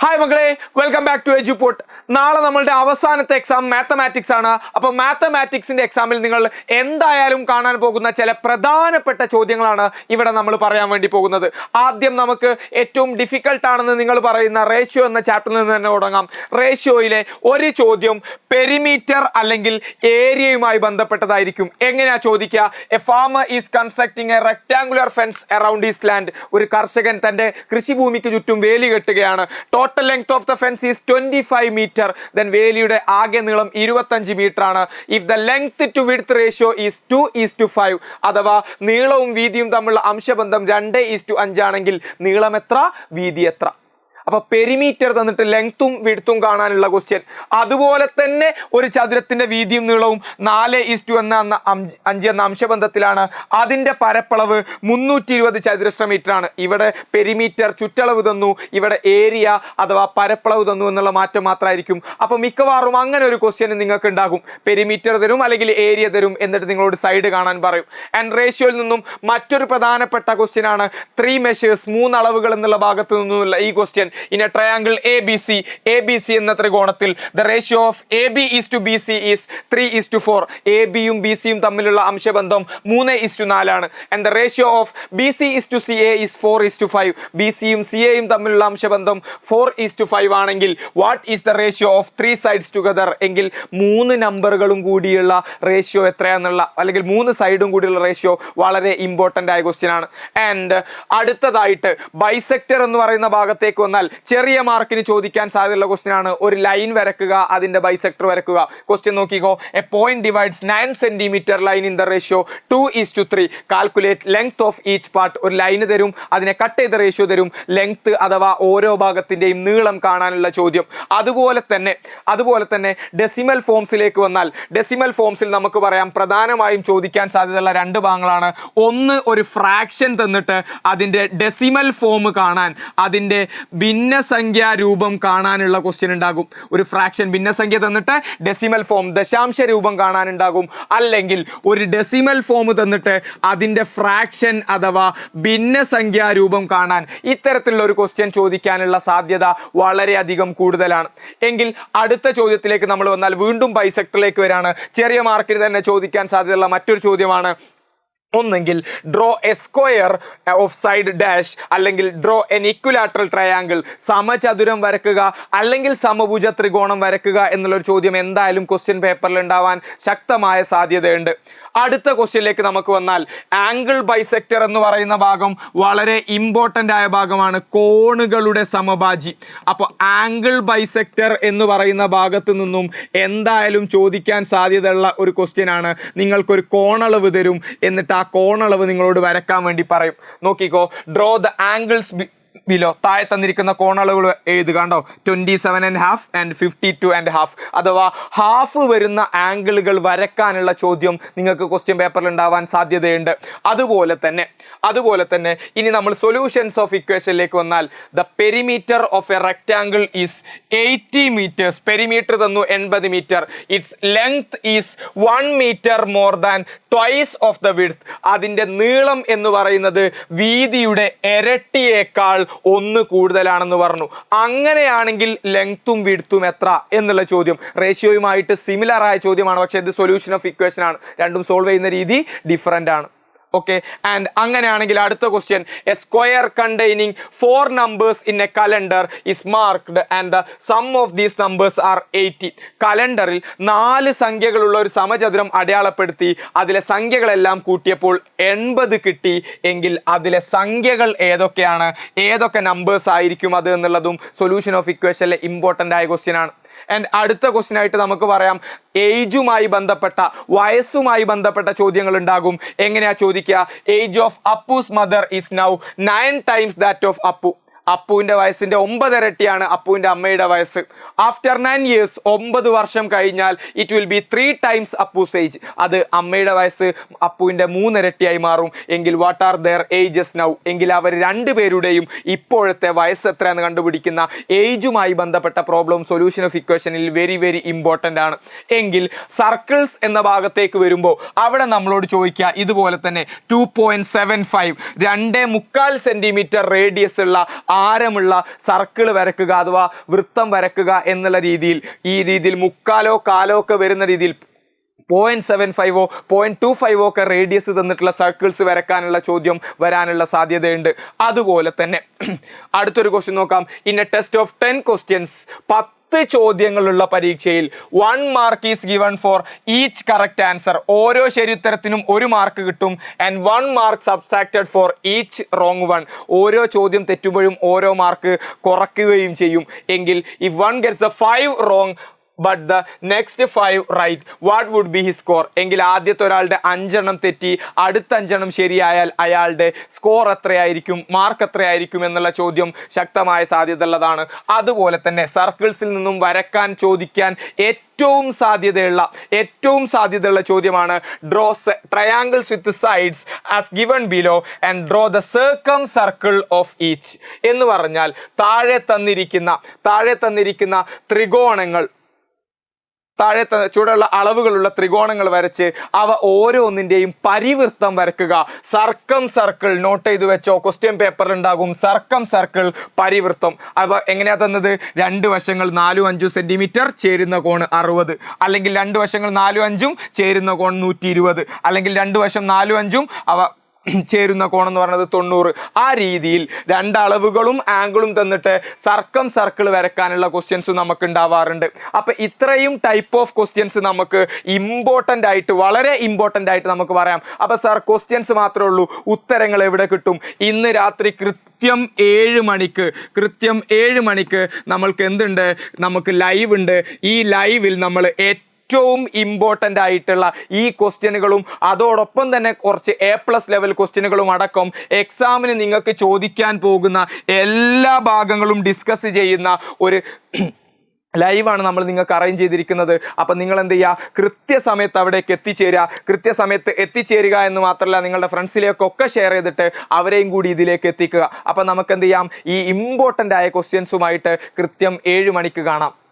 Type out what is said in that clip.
Hi മക്കളെ, welcome back to Eduport. നാളെ നമ്മളുടെ അവസാനത്തെ എക്സാം മാത്തമാറ്റിക്സ് ആണ്. അപ്പോൾ മാത്തമാറ്റിക്സിന്റെ എക്സാമിൽ നിങ്ങൾ എന്തായാലും കാണാൻ പോകുന്ന ചില പ്രധാനപ്പെട്ട ചോദ്യങ്ങളാണ് ഇവിടെ നമ്മൾ പറയാൻ വേണ്ടി പോകുന്നത്. ആദ്യം നമുക്ക് ഏറ്റവും ഡിഫിക്കൽട്ട് ആണെന്ന് നിങ്ങൾ പറയുന്ന റേഷ്യോ എന്ന ചാപ്റ്ററിൽ നിന്ന് തന്നെ തുടങ്ങാം. റേഷ്യോയിലെ ഒരു ചോദ്യം പെരിമീറ്റർ അല്ലെങ്കിൽ ഏരിയയുമായി ബന്ധപ്പെട്ടതായിരിക്കും. എങ്ങനെയാ ചോദിക്കുക? A farmer is constructing A rectangular fence around his land. ഒരു കർഷകൻ തന്റെ കൃഷിഭൂമിക്ക് ചുറ്റും വേലി കെട്ടുകയാണ്. Total length of the fence is 25 meter. Then വേലിയുടെ ആകെ നീളം 25 മീറ്റർ ആണ്. If the length to width ratio is 2:5, അഥവാ നീളവും വീതിയും തമ്മിലുള്ള അംശബന്ധം 2:5 ആണെങ്കിൽ നീളം എത്ര, വീതി എത്ര? അപ്പൊ പെരിമീറ്റർ തന്നിട്ട് ലെങ്ത്തും വിഡ്ത്തും കാണാനുള്ള ക്വസ്റ്റ്യൻ. അതുപോലെ തന്നെ ഒരു ചതുരത്തിന്റെ വീതിയും നീളവും 4:5 എന്ന അംശബന്ധത്തിലാണ്. അതിന്റെ പരപ്പളവ് 320 ചതുരശ്ര മീറ്റർ ആണ്. ഇവിടെ പെരിമീറ്റർ ചുറ്റളവ് തന്നു, ഇവിടെ ഏരിയ അഥവാ പരപ്പളവ് തന്നു എന്നുള്ള മാറ്റം മാത്രമായിരിക്കും. അപ്പൊ മിക്കവാറും അങ്ങനെ ഒരു ക്വസ്റ്റ്യൻ നിങ്ങൾക്ക് ഉണ്ടാകും. പെരിമീറ്റർ തരും അല്ലെങ്കിൽ ഏരിയ തരും, എന്നിട്ട് നിങ്ങളോട് സൈഡ് കാണാൻ പറയും. ആൻഡ് റേഷ്യോയിൽ നിന്നും മറ്റൊരു പ്രധാനപ്പെട്ട ക്വസ്റ്റ്യൻ ആണ് 3 മെഷേഴ്സ്, 3 അളവുകൾ എന്നുള്ള ഭാഗത്ത് നിന്നുള്ള ഈ question. In a triangle ABC എന്ന ത്രികോണത്തിൽ the ratio of AB is to BC is 3:4. AB യും BC യും തമ്മിലുള്ള അംശബന്ധം 3:4 ആണ്. And the ratio of BC is to CA is 4:5. BC യും CA യും തമ്മിലുള്ള അംശബന്ധം 4:5 ആണെങ്കിൽ what is the ratio of 3 sides together? എങ്കിൽ 3 നമ്പറുകളും കൂടിയുള്ള റേഷ്യോ എത്രയാന്നുള്ള, അല്ലെങ്കിൽ 3 സൈഡും കൂടിയുള്ള റേഷ്യോ വളരെ ഇമ്പോർട്ടൻ്റ് ആയ ക്വസ്റ്റ്യൻ ആണ്. ആൻഡ് അടുത്തതായിട്ട് ബൈസെക്ടർ എന്ന് പറയുന്ന ഭാഗത്തേക്ക് വന്നാൽ ചെറിയ മാർക്കിന് ചോദിക്കാൻ സാധ്യതയുള്ള ക്വസ്റ്റ്യൻ ആണ്. ഒരു ലൈൻ വരക്കുക, അതിന്റെ ബൈസെക്ടർ വരക്കുക. ക്വസ്റ്റ്യൻ നോക്കിക്കോ. A point divides 9 centimetre line in the ratio 2:3. Calculate length of each part. ഒരു ലൈന് തരും, അതിനെ കട്ട് ചെയ്ത റേഷ്യോ തരും, ലെങ്ത് അഥവാ ഓരോ ഭാഗത്തിന്റെയും നീളം കാണാനുള്ള ചോദ്യം. അതുപോലെ തന്നെ ഡെസിമൽ ഫോംസിലേക്ക് വന്നാൽ ഡെസിമൽ ഫോംസിൽ നമുക്ക് പറയാം പ്രധാനമായും ചോദിക്കാൻ സാധ്യതയുള്ള 2 ഭാഗങ്ങളാണ്. ഒന്ന്, ഒരു ഫ്രാക്ഷൻ തന്നിട്ട് അതിന്റെ ഡെസിമൽ ഫോം കാണാൻ, അതിന്റെ ഭിന്നസംഖ്യാ രൂപം കാണാനുള്ള ക്വസ്റ്റ്യൻ ഉണ്ടാകും. ഒരു ഫ്രാക്ഷൻ ഭിന്നസംഖ്യ തന്നിട്ട് ഡെസിമൽ ഫോം ദശാംശ രൂപം കാണാനുണ്ടാകും. അല്ലെങ്കിൽ ഒരു ഡെസിമൽ ഫോം തന്നിട്ട് അതിൻ്റെ ഫ്രാക്ഷൻ അഥവാ ഭിന്നസംഖ്യാ രൂപം കാണാൻ. ഇത്തരത്തിലുള്ള ഒരു ക്വസ്റ്റ്യൻ ചോദിക്കാനുള്ള സാധ്യത വളരെയധികം കൂടുതലാണ്. എങ്കിൽ അടുത്ത ചോദ്യത്തിലേക്ക് നമ്മൾ വന്നാൽ വീണ്ടും ബൈസെക്ടറിലേക്ക് വരാണ്. ചെറിയ മാർക്കിന് തന്നെ ചോദിക്കാൻ സാധ്യതയുള്ള മറ്റൊരു ചോദ്യമാണ്. ഒന്നെങ്കിൽ draw A square of side dash, അല്ലെങ്കിൽ ഡ്രോ എൻ ഇക്വിലാറ്ററൽ ട്രയാങ്കിൾ, സമചതുരം വരക്കുക അല്ലെങ്കിൽ സമഭുജ ത്രികോണം വരക്കുക എന്നുള്ളൊരു ചോദ്യം എന്തായാലും ക്വസ്റ്റ്യൻ പേപ്പറിൽ ഉണ്ടാവാൻ ശക്തമായ സാധ്യതയുണ്ട്. അടുത്ത ക്വസ്റ്റ്യനിലേക്ക് നമുക്ക് വന്നാൽ ആംഗിൾ ബൈസെക്ടർ എന്ന് പറയുന്ന ഭാഗം വളരെ ഇമ്പോർട്ടൻ്റ് ആയ ഭാഗമാണ്. കോണുകളുടെ സമഭാജി. അപ്പോൾ ആംഗിൾ ബൈസെക്ടർ എന്ന് പറയുന്ന ഭാഗത്ത് നിന്നും എന്തായാലും ചോദിക്കാൻ സാധ്യതയുള്ള ഒരു ക്വസ്റ്റ്യൻ ആണ്. നിങ്ങൾക്കൊരു കോണളവ് തരും, എന്നിട്ട് ആ കോണളവ് നിങ്ങളോട് വരക്കാൻ വേണ്ടി പറയും. നോക്കിക്കോ. Draw the angles below. താഴെ തന്നിരിക്കുന്ന കോണളവുകൾ എഴുതുക. കണ്ടോ, 27.5 ആൻഡ് 52.5. അഥവാ ഹാഫ് വരുന്ന ആംഗിളുകൾ വരക്കാനുള്ള ചോദ്യം നിങ്ങൾക്ക് ക്വസ്റ്റ്യൻ പേപ്പറിൽ ഉണ്ടാവാൻ സാധ്യതയുണ്ട്. അതുപോലെ തന്നെ ഇനി നമ്മൾ സൊല്യൂഷൻസ് ഓഫ് ഇക്വേഷനിലേക്ക് വന്നാൽ the perimeter of a rectangle is 80 metres. Perimeter തന്നു 80 metre. Its length is 1 metre more than twice of the width. അതിൻ്റെ നീളം എന്ന് പറയുന്നത് വീതിയുടെ ഇരട്ടിയേക്കാൾ 1 കൂടുതലാണെന്ന് പറഞ്ഞു. അങ്ങനെയാണെങ്കിൽ ലെങ്ത്തും വിഡ്ത്തും എത്ര എന്നുള്ള ചോദ്യം റേഷ്യോയുമായിട്ട് സിമിലർ ആയ ചോദ്യമാണ്. പക്ഷേ ഇത് സൊല്യൂഷൻ ഓഫ് ഇക്വേഷൻ ആണ്. രണ്ടും സോൾവ് ചെയ്യുന്ന രീതി ഡിഫറൻ്റ് ആണ്. ഓക്കെ. ആൻഡ് അങ്ങനെയാണെങ്കിൽ അടുത്ത question. A square containing 4 numbers in A calendar is marked and the sum of these numbers are 80. കലണ്ടറിൽ 4 സംഖ്യകളുള്ള ഒരു സമചതുരം അടയാളപ്പെടുത്തി അതിലെ സംഖ്യകളെല്ലാം കൂട്ടിയപ്പോൾ 80 കിട്ടി എങ്കിൽ അതിലെ സംഖ്യകൾ ഏതൊക്കെയാണ്, ഏതൊക്കെ നമ്പേഴ്സ് ആയിരിക്കും അത് എന്നുള്ളതും സൊല്യൂഷൻ ഓഫ് ഇക്വേഷനിലെ ഇമ്പോർട്ടൻ്റ് ആയ ക്വസ്റ്റ്യൻ ആണ്. ആൻഡ് അടുത്ത ക്വസ്റ്റ്യൻ ആയിട്ട് നമുക്ക് പറയാം ഏജുമായി ബന്ധപ്പെട്ട, വയസ്സുമായി ബന്ധപ്പെട്ട ചോദ്യങ്ങൾ ഉണ്ടാകും. എങ്ങനെയാ ചോദിക്കുക? Age of Appu's mother is now 9 times that of Appu. അപ്പുവിൻ്റെ വയസ്സിൻ്റെ 9 ഇരട്ടിയാണ് അപ്പുവിൻ്റെ അമ്മയുടെ വയസ്സ്. ആഫ്റ്റർ 9 years, 9 വർഷം കഴിഞ്ഞാൽ it will be 3 times Appu's age. അത് അമ്മയുടെ വയസ്സ് അപ്പുവിൻ്റെ 3 ഇരട്ടിയായി മാറും. എങ്കിൽ what are their ages now? എങ്കിൽ അവർ രണ്ടുപേരുടെയും ഇപ്പോഴത്തെ വയസ്സ് എത്രയാണെന്ന് കണ്ടുപിടിക്കുന്ന ഏജുമായി ബന്ധപ്പെട്ട പ്രോബ്ലം സൊല്യൂഷൻ ഓഫ് ഇക്വേഷനിൽ വെരി വെരി ഇമ്പോർട്ടൻ്റ് ആണ്. എങ്കിൽ സർക്കിൾസ് എന്ന ഭാഗത്തേക്ക് വരുമ്പോൾ അവിടെ നമ്മളോട് ചോദിക്കുക ഇതുപോലെ തന്നെ 2.75 2.25 സെൻറ്റിമീറ്റർ റേഡിയസ് ഉള്ള ആരമുള്ള സർക്കിൾ വരക്കുക അഥവാ വൃത്തം വരക്കുക എന്നുള്ള രീതിയിൽ, ഈ രീതിയിൽ മുക്കാലോ കാലോ ഒക്കെ വരുന്ന രീതിയിൽ 0.75 0.25 ഒക്കെ റേഡിയസ് തന്നിട്ടുള്ള സർക്കിൾസ് വരക്കാനുള്ള ചോദ്യം വരാനുള്ള സാധ്യതയുണ്ട്. അതുപോലെ തന്നെ അടുത്തൊരു ക്വസ്റ്റ്യൻ നോക്കാം. In A test of 10 questions, 10 ചോദ്യങ്ങളുള്ള പരീക്ഷയിൽ 1 mark is given for each correct answer. ഓരോ ശരിയുത്തരത്തിനും 1 മാർക്ക് കിട്ടും. And 1 mark subtracted for each wrong one. ഓരോ ചോദ്യം തെറ്റുമ്പോഴും ഓരോ മാർക്ക് കുറയ്ക്കുകയും ചെയ്യും. എങ്കിൽ if one gets the 5 wrong but the next 5 right, what would be his score? എങ്കിൽ ആദ്യത്തെ ഒരാളുടെ 5 എണ്ണം തെറ്റി അടുത്ത 5 എണ്ണം ശരിയായാൽ അയാളുടെ സ്കോർ എത്രയായിരിക്കും, മാർക്ക് എത്രയായിരിക്കും എന്നുള്ള ചോദ്യം ശക്തമായ സാധ്യത ഉള്ളതാണ്. അതുപോലെ തന്നെ സർക്കിൾസിൽ നിന്നും വരക്കാൻ ചോദിക്കാൻ ഏറ്റവും സാധ്യതയുള്ള ചോദ്യമാണ് draw triangles with sides as given below and draw the circumcircle of each. എന്ന് പറഞ്ഞാൽ താഴെ തന്നിരിക്കുന്ന ത്രികോണങ്ങൾ, ചുവടെയുള്ള അളവുകളുള്ള ത്രികോണങ്ങൾ വരച്ച് അവ ഓരോന്നിൻ്റെയും പരിവൃത്തം വരക്കുക. സർക്കം സർക്കിൾ നോട്ട് ചെയ്ത് വെച്ചോ, ക്വസ്റ്റ്യൻ പേപ്പറിൽ ഉണ്ടാകും. സർക്കം സർക്കിൾ പരിവൃത്തം. അവ എങ്ങനെയാ തന്നത്? 2 വശങ്ങൾ 4 5 സെന്റിമീറ്റർ, ചേരുന്ന കോണ് 60. അല്ലെങ്കിൽ 2 വശങ്ങൾ 4 5 ചേരുന്ന കോൺ 120. അല്ലെങ്കിൽ 2 വശം 4 5 അവ ചേരുന്ന കോണെന്ന് പറയുന്നത് 90. ആ രീതിയിൽ 2 അളവുകളും ആംഗിളും തന്നിട്ട് സർക്കം സർക്കിൾ വരക്കാനുള്ള ക്വസ്റ്റ്യൻസ് നമുക്ക് ഉണ്ടാവാറുണ്ട്. അപ്പൊ ഇത്രയും ടൈപ്പ് ഓഫ് ക്വസ്റ്റ്യൻസ് നമുക്ക് വളരെ ഇമ്പോർട്ടൻ്റ് ആയിട്ട് നമുക്ക് പറയാം. അപ്പൊ സാർ ക്വസ്റ്റ്യൻസ് മാത്രമേ ഉള്ളൂ, ഉത്തരങ്ങൾ എവിടെ കിട്ടും? ഇന്ന് രാത്രി കൃത്യം 7 മണിക്ക് നമ്മൾക്ക് എന്തുണ്ട്? നമുക്ക് ലൈവ് ഉണ്ട്. ഈ ലൈവിൽ നമ്മൾ ഏറ്റവും ഇമ്പോർട്ടൻ്റ് ആയിട്ടുള്ള ഈ ക്വസ്റ്റ്യനുകളും അതോടൊപ്പം തന്നെ കുറച്ച് A+ ലെവൽ ക്വസ്റ്റ്യനുകളും അടക്കം എക്സാമിന് നിങ്ങൾക്ക് ചോദിക്കാൻ പോകുന്ന എല്ലാ ഭാഗങ്ങളും ഡിസ്കസ് ചെയ്യുന്ന ഒരു ലൈവാണ് നമ്മൾ നിങ്ങൾക്ക് അറേഞ്ച് ചെയ്തിരിക്കുന്നത്. അപ്പം നിങ്ങൾ എന്ത് ചെയ്യുക? കൃത്യസമയത്ത് അവിടേക്ക് എത്തിച്ചേരുക എന്ന് മാത്രമല്ല, നിങ്ങളുടെ ഫ്രണ്ട്സിലേക്കൊക്കെ ഷെയർ ചെയ്തിട്ട് അവരെയും കൂടി ഇതിലേക്ക് എത്തിക്കുക. അപ്പം നമുക്ക് എന്ത് ചെയ്യാം? ഈ ഇമ്പോർട്ടൻ്റ് ആയ ക്വസ്റ്റ്യൻസുമായിട്ട് കൃത്യം 7 മണിക്ക് കാണാം.